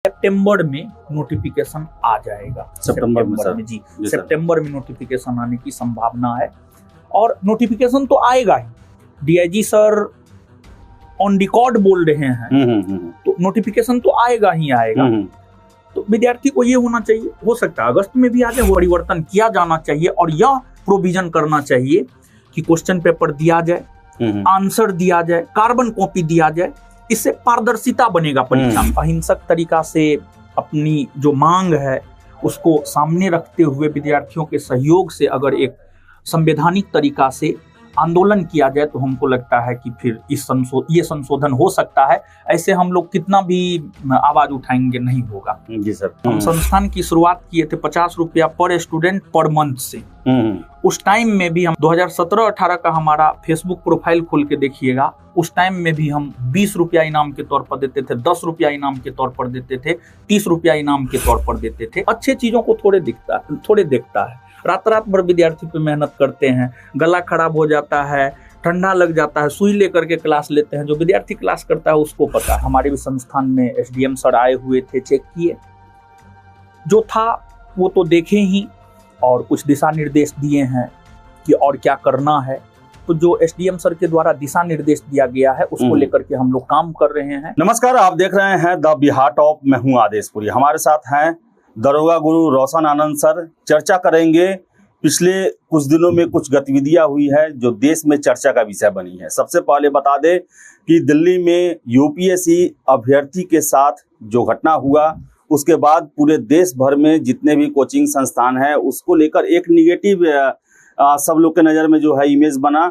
सितंबर में नोटिफिकेशन आ जाएगा। सितंबर में जी सितंबर में नोटिफिकेशन आने की संभावना है और नोटिफिकेशन तो आएगा ही। डीआईजी सर ऑन रिकॉर्ड बोल रहे हैं तो नोटिफिकेशन तो आएगा ही आएगा। तो विद्यार्थी को ये होना चाहिए, हो सकता है अगस्त में भी आ जाए, परिवर्तन किया जाना चाहिए और यह प्रोविजन करना चाहिए कि क्वेश्चन पेपर दिया जाए, आंसर दिया जाए, कार्बन कॉपी दिया जाए। इससे पारदर्शिता बनेगा परीक्षा में। अहिंसक तरीका से अपनी जो मांग है उसको सामने रखते हुए विद्यार्थियों के सहयोग से अगर एक संवैधानिक तरीका से आंदोलन किया जाए तो हमको लगता है कि फिर ये संशोधन हो सकता है। ऐसे हम लोग कितना भी आवाज उठाएंगे नहीं होगा। जी सर। हम संस्थान की शुरुआत किए थे 50 रुपया पर स्टूडेंट पर मंथ से। उस टाइम में भी हम 2017-18 का हमारा फेसबुक प्रोफाइल खोल के देखिएगा, उस टाइम में भी हम 20 रुपया इनाम के तौर पर देते थे, 10 रुपया इनाम के तौर पर देते थे, 30 रुपया इनाम के तौर पर देते थे। अच्छे चीजों को थोड़े देखता है। रात भर विद्यार्थी पे मेहनत करते हैं, गला खराब हो जाता है, ठंडा लग जाता है, सुई लेकर के क्लास लेते हैं। जो विद्यार्थी क्लास करता है उसको पता है। हमारे भी संस्थान में एसडीएम सर आए हुए थे, चेक किए, जो था वो तो देखे ही और कुछ दिशा निर्देश दिए हैं कि और क्या करना है। तो जो एसडीएम सर के द्वारा दिशा निर्देश दिया गया है उसको लेकर के हम लोग काम कर रहे हैं। नमस्कार, आप देख रहे हैं द बिहार टॉप। मैं हूं आदेशपुरी। हमारे साथ हैं दरोगा गुरु रोशन आनंद सर। चर्चा करेंगे पिछले कुछ दिनों में कुछ गतिविधियां हुई है जो देश में चर्चा का विषय बनी है। सबसे पहले बता दें कि दिल्ली में यूपीएससी अभ्यर्थी के साथ जो घटना हुआ उसके बाद पूरे देश भर में जितने भी कोचिंग संस्थान हैं उसको लेकर एक निगेटिव सब लोग के नज़र में जो है इमेज बना।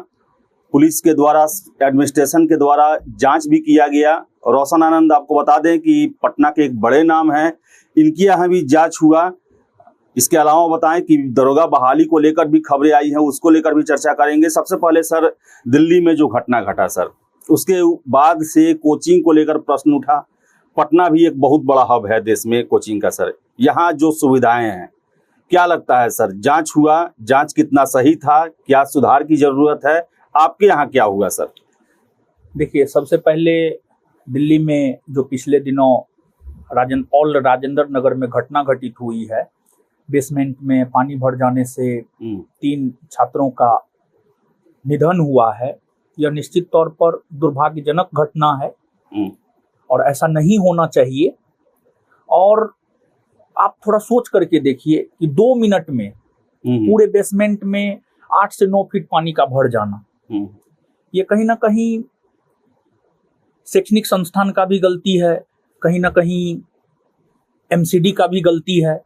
पुलिस के द्वारा, एडमिनिस्ट्रेशन के द्वारा जांच भी किया गया। रोशन आनंद, आपको बता दें कि पटना के एक बड़े नाम हैं, इनके यहाँ भी जांच हुआ। इसके अलावा बताएं कि दरोगा बहाली को लेकर भी खबरें आई हैं, उसको लेकर भी चर्चा करेंगे। सबसे पहले सर, दिल्ली में जो घटना घटा सर, उसके बाद से कोचिंग को लेकर प्रश्न उठा। पटना भी एक बहुत बड़ा हब है देश में कोचिंग का सर। यहाँ जो सुविधाएं हैं, क्या लगता है सर, जांच हुआ, जांच कितना सही था, क्या सुधार की जरूरत है, आपके यहाँ क्या हुआ सर? देखिए, सबसे पहले दिल्ली में जो पिछले दिनों राजेंद्र नगर में घटना घटित हुई है, बेसमेंट में पानी भर जाने से 3 छात्रों का निधन हुआ है, यह निश्चित तौर पर दुर्भाग्यजनक घटना है और ऐसा नहीं होना चाहिए। और आप थोड़ा सोच करके देखिए कि 2 मिनट में पूरे बेसमेंट में 8 से 9 फीट पानी का भर जाना, ये कहीं ना कहीं शैक्षणिक संस्थान का भी गलती है, कहीं ना कहीं एमसीडी का भी गलती है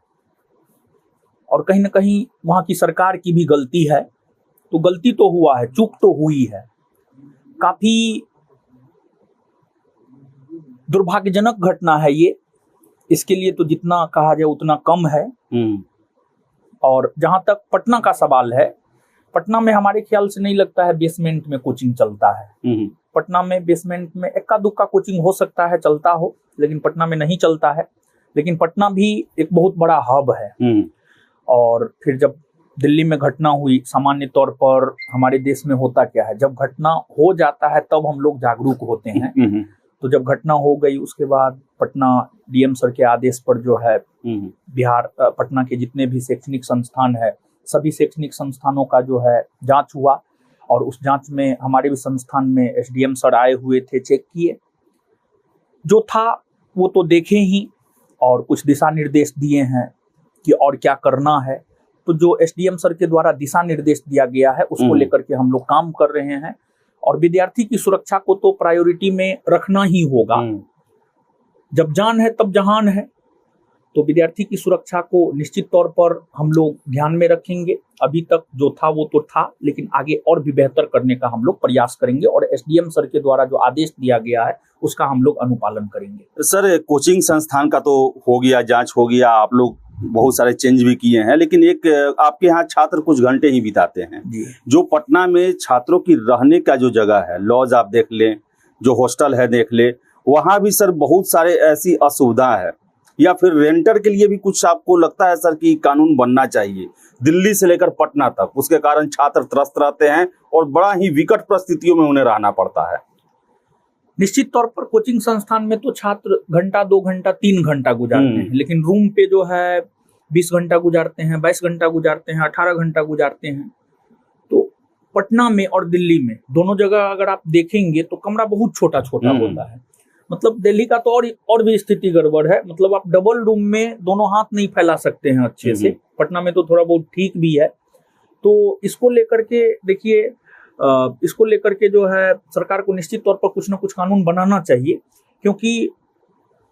और कहीं ना कहीं वहाँ की सरकार की भी गलती है। तो गलती तो हुआ है, चूक तो हुई है। काफी दुर्भाग्यजनक घटना है ये। इसके लिए तो जितना कहा जाए उतना कम है। और जहां तक पटना का सवाल है, पटना में हमारे ख्याल से नहीं लगता है बेसमेंट में कोचिंग चलता है। पटना में बेसमेंट में इक्का दुक्का कोचिंग हो सकता है चलता हो, लेकिन पटना में नहीं चलता है। लेकिन पटना भी एक बहुत बड़ा हब है। और फिर जब दिल्ली में घटना हुई, सामान्य तौर पर हमारे देश में होता क्या है, जब घटना हो जाता है तब हम लोग जागरूक होते हैं। तो जब घटना हो गई उसके बाद पटना डीएम सर के आदेश पर जो है बिहार पटना के जितने भी शैक्षणिक संस्थान है, सभी शैक्षणिक संस्थानों का जो है जांच हुआ और उस जांच में हमारे भी संस्थान में एसडीएम सर आए हुए थे, चेक किए, जो था वो तो देखे ही और कुछ दिशा निर्देश दिए हैं कि और क्या करना है। तो जो एसडीएम सर के द्वारा दिशा निर्देश दिया गया है उसको लेकर के हम लोग काम कर रहे हैं और विद्यार्थी की सुरक्षा को तो प्रायोरिटी में रखना ही होगा। जब जान है तब जहान है, तो विद्यार्थी की सुरक्षा को निश्चित तौर पर हम लोग ध्यान में रखेंगे। अभी तक जो था वो तो था, लेकिन आगे और भी बेहतर करने का हम लोग प्रयास करेंगे और एसडीएम सर के द्वारा जो आदेश दिया गया है उसका हम लोग अनुपालन करेंगे। सर, कोचिंग संस्थान का तो हो गया, जांच हो गया, आप लोग बहुत सारे चेंज भी किए हैं, लेकिन एक आपके यहाँ छात्र कुछ घंटे ही बिताते हैं। जो पटना में छात्रों की रहने का जो जगह है, लॉज आप देख लें, जो हॉस्टल है देख ले, वहाँ भी सर बहुत सारे ऐसी असुविधा है, या फिर रेंटर के लिए भी कुछ आपको लगता है सर कि कानून बनना चाहिए दिल्ली से लेकर पटना तक? उसके कारण छात्र त्रस्त रहते हैं और बड़ा ही विकट परिस्थितियों में उन्हें रहना पड़ता है। निश्चित तौर पर कोचिंग संस्थान में तो छात्र घंटा 2 घंटा 3 घंटा गुजारते हैं, लेकिन रूम पे जो है 20 घंटा गुजारते हैं, 22 घंटा गुजारते हैं, 18 घंटा गुजारते हैं। तो पटना में और दिल्ली में दोनों जगह अगर आप देखेंगे तो कमरा बहुत छोटा छोटा होता है। मतलब दिल्ली का तो और भी स्थिति गड़बड़ है। मतलब आप डबल रूम में दोनों हाथ नहीं फैला सकते हैं अच्छे से। पटना में तो थोड़ा बहुत ठीक भी है। तो इसको लेकर के देखिए, इसको लेकर के जो है सरकार को निश्चित तौर पर कुछ ना कुछ कानून बनाना चाहिए, क्योंकि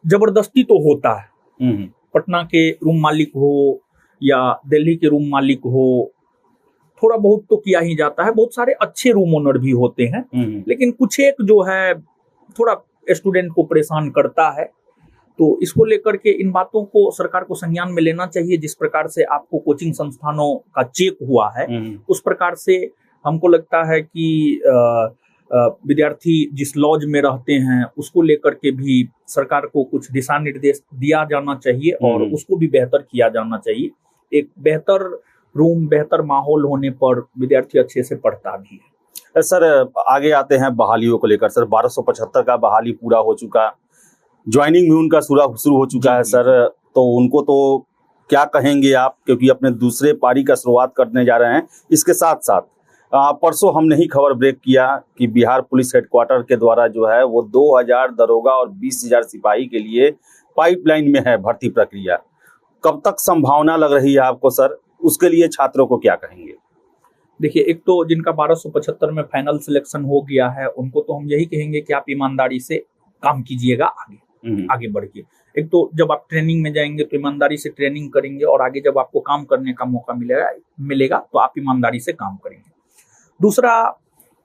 जबरदस्ती तो होता है। पटना के रूम मालिक हो या दिल्ली के रूम मालिक हो, थोड़ा बहुत तो किया ही जाता है। बहुत सारे अच्छे रूम ओनर भी होते हैं, लेकिन कुछ एक जो है थोड़ा स्टूडेंट को परेशान करता है। तो इसको लेकर के इन बातों को सरकार को संज्ञान में लेना चाहिए। जिस प्रकार से आपको कोचिंग संस्थानों का चेक हुआ है, उस प्रकार से हमको लगता है कि विद्यार्थी जिस लॉज में रहते हैं उसको लेकर के भी सरकार को कुछ दिशा निर्देश दिया जाना चाहिए और उसको भी बेहतर किया जाना चाहिए। एक बेहतर रूम, बेहतर माहौल होने पर विद्यार्थी अच्छे से पढ़ता भी है। सर आगे आते हैं बहालियों को लेकर। सर 1275 का बहाली पूरा हो चुका, ज्वाइनिंग भी उनका शुरू हो चुका है सर, तो उनको तो क्या कहेंगे आप, क्योंकि अपने दूसरे पारी का शुरुआत करने जा रहे हैं। इसके साथ साथ परसों हमने ही खबर ब्रेक किया कि बिहार पुलिस हेडक्वार्टर के द्वारा जो है वो 2000 दरोगा और 20,000 सिपाही के लिए पाइपलाइन में है भर्ती प्रक्रिया। कब तक संभावना लग रही है आपको सर? उसके लिए छात्रों को क्या कहेंगे? देखिए, एक तो जिनका 1275 में फाइनल सिलेक्शन हो गया है उनको तो हम यही कहेंगे कि आप ईमानदारी से काम कीजिएगा, आगे बढ़ के। एक तो जब आप ट्रेनिंग में जाएंगे तो ईमानदारी से ट्रेनिंग करेंगे और आगे जब आपको काम करने का मौका मिलेगा तो आप ईमानदारी से काम करेंगे। दूसरा,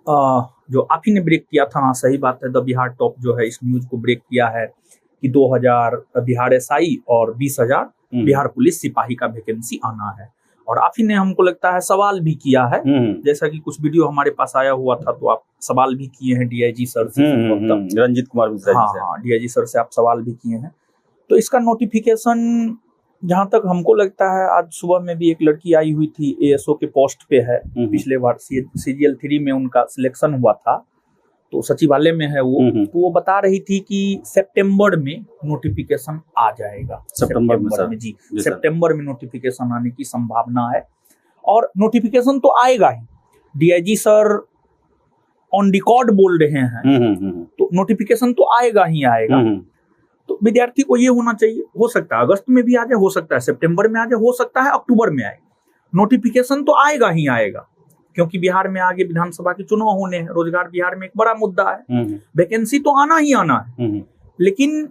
जो आप ही ने ब्रेक किया था, हाँ सही बात है, द बिहार टॉप जो है इस न्यूज को ब्रेक किया है कि 2000 बिहार एसआई और 20,000 बिहार पुलिस सिपाही का वैकेंसी आना है। और आप ही ने हमको लगता है सवाल भी किया है, जैसा कि कुछ वीडियो हमारे पास आया हुआ था तो आप सवाल भी किए हैं डीआईजी सर से, रंजीत कुमार मिश्रा जी से। हाँ, डीआईजी सर से आप सवाल भी किए हैं। तो इसका नोटिफिकेशन जहां तक हमको लगता है, आज सुबह में भी एक लड़की आई हुई थी, एएसओ के पोस्ट पे है, पिछले बार CGL 3 में उनका सिलेक्शन हुआ था, तो सचिवालय में है वो। तो वो बता रही थी कि सितंबर में नोटिफिकेशन आ जाएगा। सितंबर में जी, सितंबर में नोटिफिकेशन आने की संभावना है। और नोटिफिकेशन तो आएगा ही, डीआईजी सर ऑन रिकॉर्ड बोल रहे हैं, तो नोटिफिकेशन तो आएगा ही आएगा। तो विद्यार्थी को ये होना चाहिए, हो सकता है अगस्त में भी आ जाए, हो सकता है सितंबर में आ जाए, हो सकता है अक्टूबर में आए, नोटिफिकेशन तो आएगा ही आएगा, क्योंकि बिहार में आगे विधानसभा के चुनाव होने हैं। रोजगार बिहार में एक बड़ा मुद्दा है, वैकेंसी तो आना ही आना है, लेकिन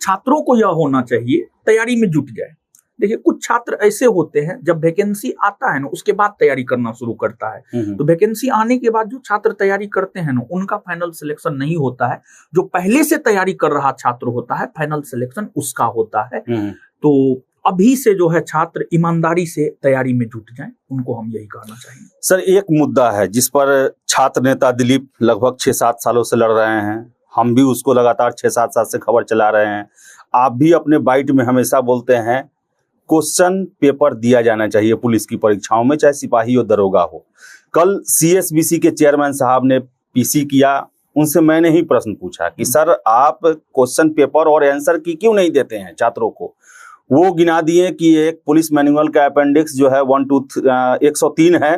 छात्रों को यह होना चाहिए तैयारी में जुट जाए। देखिए, कुछ छात्र ऐसे होते हैं जब वैकेंसी आता है ना उसके बाद तैयारी करना शुरू करता है। तो वैकेंसी आने के बाद जो छात्र तैयारी करते हैं ना उनका फाइनल सिलेक्शन नहीं होता है। जो पहले से तैयारी कर रहा छात्र होता है फाइनल सिलेक्शन उसका होता है। तो अभी से जो है छात्र ईमानदारी से तैयारी में जुट जाएं, उनको हम यही कहना चाहेंगे। सर एक मुद्दा है जिस पर छात्र नेता दिलीप लगभग 6-7 सालों से लड़ रहे हैं, हम भी उसको लगातार 6-7 साल से खबर चला रहे हैं। आप भी अपने बाइट में हमेशा बोलते हैं क्वेश्चन पेपर दिया जाना चाहिए पुलिस की परीक्षाओं में, चाहे सिपाही हो दरोगा हो। कल CSBC के चेयरमैन साहब ने PC किया, उनसे मैंने ही प्रश्न पूछा कि सर आप क्वेश्चन पेपर और आंसर की क्यों नहीं देते हैं छात्रों को। वो गिना दिए कि एक पुलिस मैनुअल का अपेंडिक्स जो है 103 है,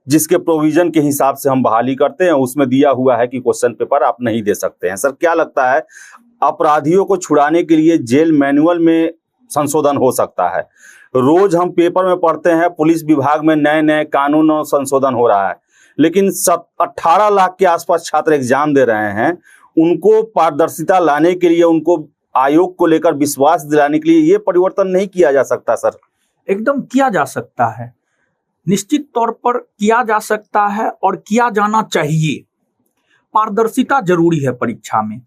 जिसके प्रोविजन के हिसाब से हम बहाली करते हैं, उसमें दिया हुआ है कि क्वेश्चन पेपर आप नहीं दे सकते हैं। सर क्या लगता है अपराधियों को छुड़ाने के लिए जेल मैनुअल में संशोधन हो सकता है? रोज हम पेपर में पढ़ते हैं पुलिस विभाग में नए नए कानून और संशोधन हो रहा है, लेकिन 18 लाख के आसपास छात्र एग्जाम दे रहे हैं। उनको पारदर्शिता लाने के लिए, उनको आयोग को लेकर विश्वास दिलाने के लिए ये परिवर्तन नहीं किया जा सकता? सर एकदम किया जा सकता है, निश्चित तौर पर किया जा सकता है और किया जाना चाहिए। पारदर्शिता जरूरी है परीक्षा में,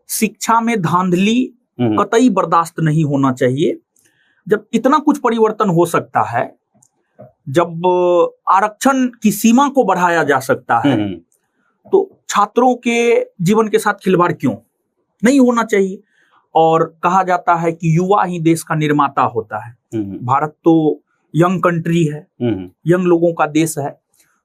शिक्षा में धांधली कतई बर्दाश्त नहीं होना चाहिए। जब इतना कुछ परिवर्तन हो सकता है, जब आरक्षण की सीमा को बढ़ाया जा सकता है, तो छात्रों के जीवन के साथ खिलवाड़ क्यों नहीं होना चाहिए। और कहा जाता है कि युवा ही देश का निर्माता होता है। भारत तो यंग कंट्री है, यंग लोगों का देश है।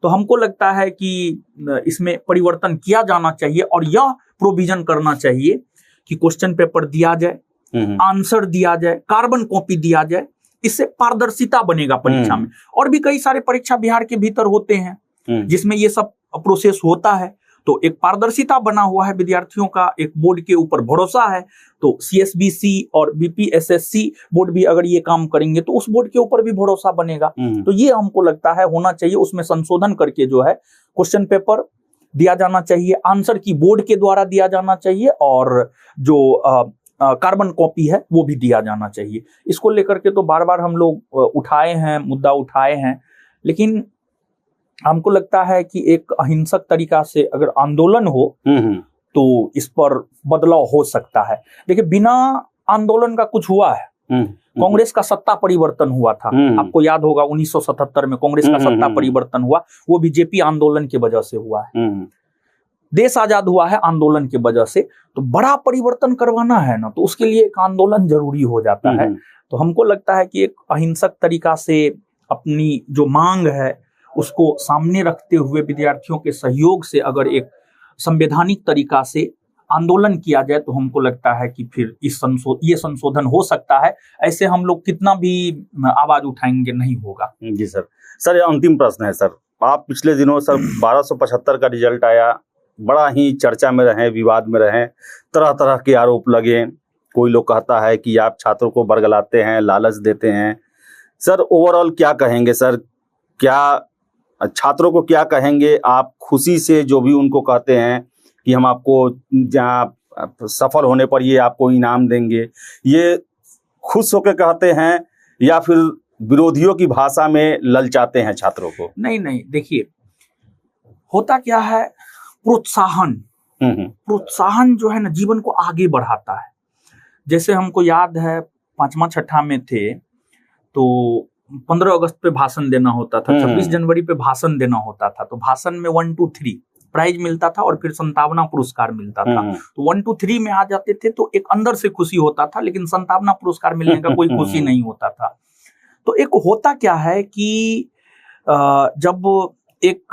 तो हमको लगता है कि इसमें परिवर्तन किया जाना चाहिए और यह प्रोविजन करना चाहिए कि क्वेश्चन पेपर दिया जाए, आंसर दिया जाए, कार्बन कॉपी दिया जाए। इससे पारदर्शिता बनेगा परीक्षा में। और भी कई सारे परीक्षा बिहार के भीतर होते हैं जिसमें ये सब प्रोसेस होता है, तो एक पारदर्शिता बना हुआ है, विद्यार्थियों का एक बोर्ड के ऊपर भरोसा है। तो CSBC और BPSSC बोर्ड भी अगर ये काम करेंगे तो उस बोर्ड के ऊपर भी भरोसा बनेगा। तो ये हमको लगता है होना चाहिए। उसमें संशोधन करके जो है क्वेश्चन पेपर दिया जाना चाहिए, आंसर की बोर्ड के द्वारा दिया जाना चाहिए, और जो कार्बन कॉपी है वो भी दिया जाना चाहिए। इसको लेकर के तो बार बार हम लोग उठाए हैं, मुद्दा उठाए हैं, लेकिन हमको लगता है कि एक अहिंसक तरीका से अगर आंदोलन हो तो इस पर बदलाव हो सकता है। देखिए, बिना आंदोलन का कुछ हुआ है? कांग्रेस का सत्ता परिवर्तन हुआ था, आपको याद होगा 1977 में कांग्रेस का सत्ता परिवर्तन हुआ, वो बीजेपी आंदोलन की वजह से हुआ है। देश आजाद हुआ है आंदोलन की वजह से। तो बड़ा परिवर्तन करवाना है ना, तो उसके लिए एक आंदोलन जरूरी हो जाता है। तो हमको लगता है कि एक अहिंसक तरीका से अपनी जो मांग है उसको सामने रखते हुए विद्यार्थियों के सहयोग से अगर एक संवैधानिक तरीका से आंदोलन किया जाए तो हमको लगता है कि फिर ये संशोधन हो सकता है। ऐसे हम लोग कितना भी आवाज उठाएंगे नहीं होगा। जी सर। सर, ये अंतिम प्रश्न है सर। आप पिछले दिनों सर 1275 का रिजल्ट आया, बड़ा ही चर्चा में रहे, विवाद में रहे, तरह तरह के आरोप लगे। कोई लोग कहता है कि आप छात्रों को बरगलाते हैं, लालच देते हैं। सर, ओवरऑल क्या कहेंगे सर? क्या छात्रों को क्या कहेंगे आप? खुशी से जो भी उनको कहते हैं कि हम आपको जहाँ सफल होने पर ये आपको इनाम देंगे, ये खुश होकर कहते हैं या फिर विरोधियों की भाषा में ललचाते हैं छात्रों को? नहीं, देखिए, होता क्या है, प्रोत्साहन जो है ना जीवन को आगे बढ़ाता है। जैसे हमको याद है 5वां 6ठा में थे तो 15 अगस्त पे भाषण देना होता था, 26 जनवरी पे भाषण देना होता था। तो भाषण में 1 2 3 प्राइज मिलता था और फिर संतावना पुरस्कार मिलता था। तो 1 2 3 में आ जाते थे तो एक अंदर से खुशी होता था, लेकिन संतावना पुरस्कार मिलने का कोई खुशी नहीं होता था। तो एक होता क्या है कि जब एक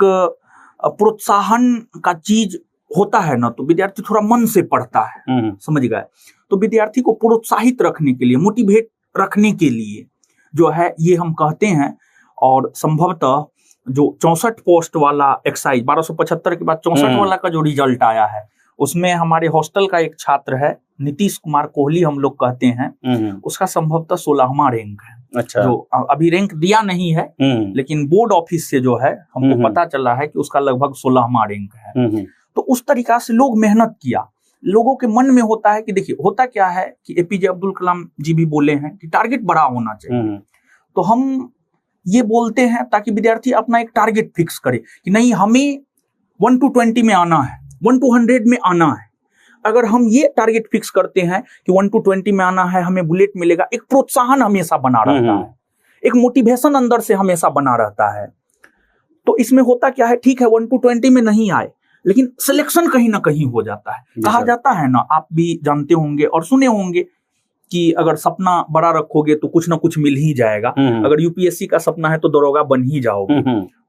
प्रोत्साहन का चीज होता है ना तो विद्यार्थी थोड़ा मन से पढ़ता है, समझ गए? तो विद्यार्थी को प्रोत्साहित रखने के लिए, मोटिवेट रखने के लिए जो है ये हम कहते हैं। और संभवतः जो 64 पोस्ट वाला एक्साइज 1275 के बाद 64 वाला का जो रिजल्ट आया है उसमें हमारे हॉस्टल का एक छात्र है, नीतीश कुमार कोहली हम लोग कहते हैं, उसका संभवतः 16वां रैंक है। अच्छा। जो अभी रैंक दिया नहीं है, लेकिन बोर्ड ऑफिस से जो है हमको पता चला है कि उसका लगभग 16वां रैंक है। तो उस तरीका से लोग मेहनत किया। लोगों के मन में होता है कि देखिए, होता क्या है कि APJ अब्दुल कलाम जी भी बोले हैं कि टारगेट बड़ा होना चाहिए। तो हम ये बोलते हैं ताकि विद्यार्थी अपना एक टारगेट फिक्स करे कि नहीं, हमें 1 to 20 में आना है, 1 to 100 में आना है। अगर हम ये टारगेट फिक्स करते हैं कि 1 to 20 में आना है, हमें बुलेट मिलेगा, एक प्रोत्साहन हमेशा बना रहता है, एक मोटिवेशन अंदर से हमेशा बना रहता है। तो इसमें होता क्या है, ठीक है 1 to 20 में नहीं आए, लेकिन सिलेक्शन कहीं ना कहीं हो जाता है। कहा जाता है ना, आप भी जानते होंगे और सुने होंगे कि अगर सपना बड़ा रखोगे तो कुछ ना कुछ मिल ही जाएगा। अगर UPSC का सपना है तो दरोगा बन ही जाओगे।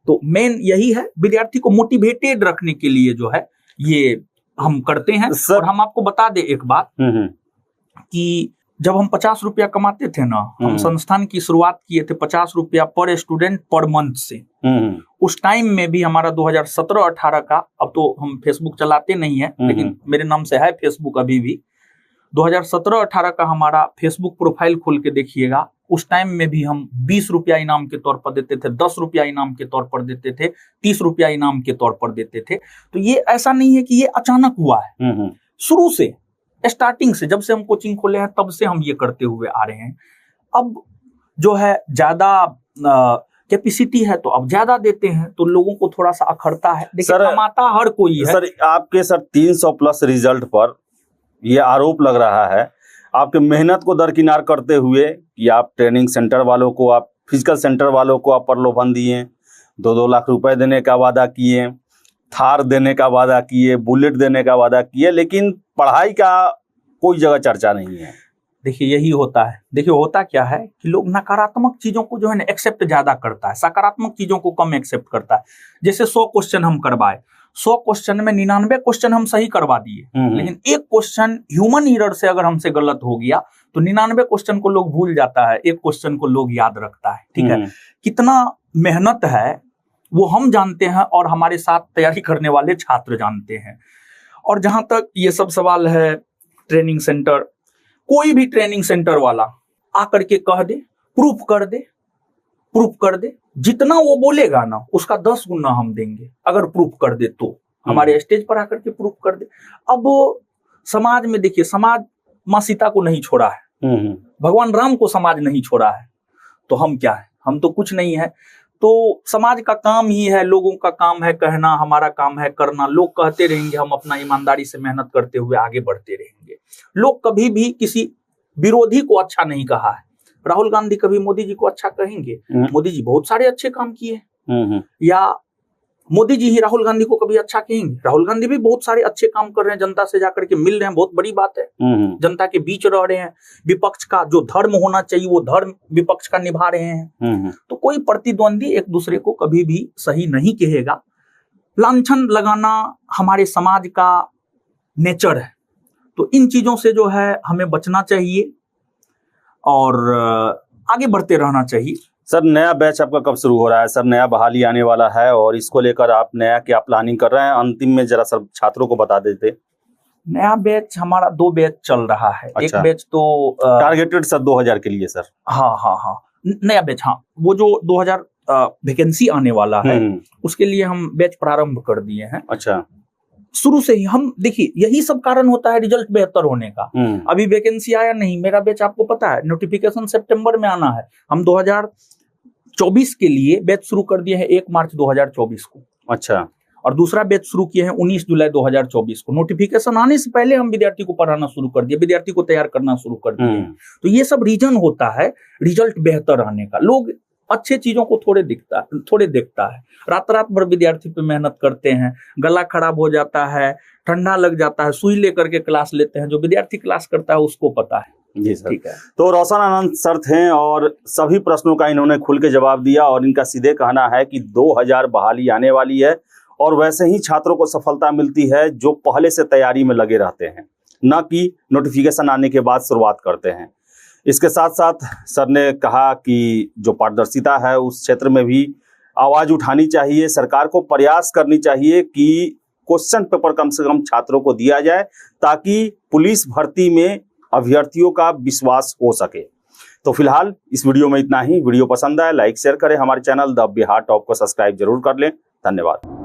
तो मेन यही है, विद्यार्थी को मोटिवेटेड रखने के लिए जो है ये हम करते हैं। और हम आपको बता दे एक बात कि जब हम 50 रुपया कमाते थे ना, हम संस्थान की शुरुआत किए थे 50 रुपया पर स्टूडेंट पर मंथ से। उस टाइम में भी हमारा 2017-18 का, अब तो हम फेसबुक चलाते नहीं है लेकिन मेरे नाम से है फेसबुक अभी भी, 2017-18 का हमारा फेसबुक प्रोफाइल खोल के देखिएगा। उस टाइम में भी हम 20 रुपया इनाम के तौर पर देते थे, 10 रुपया इनाम के तौर पर देते थे, 30 रुपया इनाम के तौर पर देते थे। तो ये ऐसा नहीं है कि ये अचानक हुआ है, शुरू से, स्टार्टिंग से, जब से हम कोचिंग खोले हैं तब से हम ये करते हुए आ रहे हैं। अब जो है ज्यादा कैपेसिटी है तो अब ज्यादा देते हैं, तो लोगों को थोड़ा सा अखरता है। देखिए, कमाता हर कोई है। सर, आपके 300 प्लस रिजल्ट पर ये आरोप लग रहा है, आपके मेहनत को दरकिनार करते हुए कि आप ट्रेनिंग सेंटर वालों को, आप फिजिकल सेंटर वालों को आप प्रलोभन दिए, 2-2 लाख रुपए देने का वादा किए, थार देने का वादा किए, बुलेट देने का वादा किए, लेकिन पढ़ाई का कोई जगह चर्चा नहीं है। देखिए यही होता है। देखिए होता क्या है कि लोग नकारात्मक चीजों को जो है ना एक्सेप्ट ज्यादा करता है, सकारात्मक चीजों को कम एक्सेप्ट करता है। जैसे 100 क्वेश्चन हम करवाए, 100 क्वेश्चन में 99 क्वेश्चन हम सही करवा दिए, लेकिन एक क्वेश्चन ह्यूमन एरर से अगर हमसे गलत हो गया तो 99 क्वेश्चन को लोग भूल जाता है, एक क्वेश्चन को लोग याद रखता है। ठीक है, कितना मेहनत है वो हम जानते हैं और हमारे साथ तैयारी करने वाले छात्र जानते हैं। और जहां तक ये सब सवाल है ट्रेनिंग सेंटर, कोई भी ट्रेनिंग सेंटर वाला आकर के कह दे, प्रूफ कर दे, जितना वो बोलेगा ना उसका 10 गुना हम देंगे। अगर प्रूफ कर दे तो हमारे स्टेज पर आकर के प्रूफ कर दे। अब समाज में देखिए, समाज माँ सीता को नहीं छोड़ा है, भगवान राम को समाज नहीं छोड़ा है, तो हम क्या है? हम तो कुछ नहीं है। तो समाज का काम ही है, लोगों का काम है कहना, हमारा काम है करना। लोग कहते रहेंगे, हम अपना ईमानदारी से मेहनत करते हुए आगे बढ़ते रहेंगे। लोग कभी भी किसी विरोधी को अच्छा नहीं कहा है। राहुल गांधी कभी मोदी जी को अच्छा कहेंगे? मोदी जी बहुत सारे अच्छे काम किए, या मोदी जी ही राहुल गांधी को कभी अच्छा कहेंगे? राहुल गांधी भी बहुत सारे अच्छे काम कर रहे हैं, जनता से जाकर के मिल रहे हैं, बहुत बड़ी बात है। जनता के बीच रह रहे हैं, विपक्ष का जो धर्म होना चाहिए वो धर्म विपक्ष का निभा रहे हैं। तो कोई प्रतिद्वंदी एक दूसरे को कभी भी सही नहीं कहेगा। लांछन लगाना हमारे समाज का नेचर है, तो इन चीजों से जो है हमें बचना चाहिए और आगे बढ़ते रहना चाहिए। सर, नया बैच आपका कब शुरू हो रहा है? सर, नया बहाली आने वाला है और इसको लेकर आप नया क्या प्लानिंग कर रहे हैं? अंतिम में जरा सब छात्रों को बता देते। नया बैच हमारा 2 बैच चल रहा है। अच्छा। एक बैच तो टारगेटेड सर 2000 के लिए सर। हाँ, नया बैच, हाँ, वो जो 2000 वैकेंसी आने वाला है उसके लिए हम बैच प्रारंभ कर दिए हैं। अच्छा, शुरू से ही हम देखिए, यही सब कारण होता है रिजल्ट बेहतर होने का। अभी वैकेंसी आया नहीं, मेरा बैच आपको पता है नोटिफिकेशन सितंबर में आना है। हम 2024 के लिए बैच शुरू कर दिए हैं 1 मार्च 2024 को। अच्छा। और दूसरा बैच शुरू किए हैं 19 जुलाई 2024 को। नोटिफिकेशन आने से पहले हम विद्यार्थी को पढ़ाना शुरू कर दिए, विद्यार्थी को तैयार करना शुरू कर दिए। तो ये सब रीजन होता है रिजल्ट बेहतर आने का। लोग अच्छे चीजों को थोड़े देखता है। रात भर विद्यार्थी पे मेहनत करते हैं, गला खराब हो जाता है, ठंडा लग जाता है, सुई लेकर के क्लास लेते हैं। जो विद्यार्थी क्लास करता है उसको पता है। जी सर। ठीक है। तो रोशन आनंद सर थे और सभी प्रश्नों का इन्होंने खुल के जवाब दिया और इनका सीधे कहना है कि 2000 बहाली आने वाली है और वैसे ही छात्रों को सफलता मिलती है जो पहले से तैयारी में लगे रहते हैं, न कि नोटिफिकेशन आने के बाद शुरुआत करते हैं। इसके साथ साथ सर ने कहा कि जो पारदर्शिता है उस क्षेत्र में भी आवाज उठानी चाहिए, सरकार को प्रयास करनी चाहिए कि क्वेश्चन पेपर कम से कम छात्रों को दिया जाए ताकि पुलिस भर्ती में अभ्यर्थियों का विश्वास हो सके। तो फिलहाल इस वीडियो में इतना ही। वीडियो पसंद आए लाइक शेयर करें, हमारे चैनल द बिहार टॉप को सब्सक्राइब जरूर कर लें। धन्यवाद।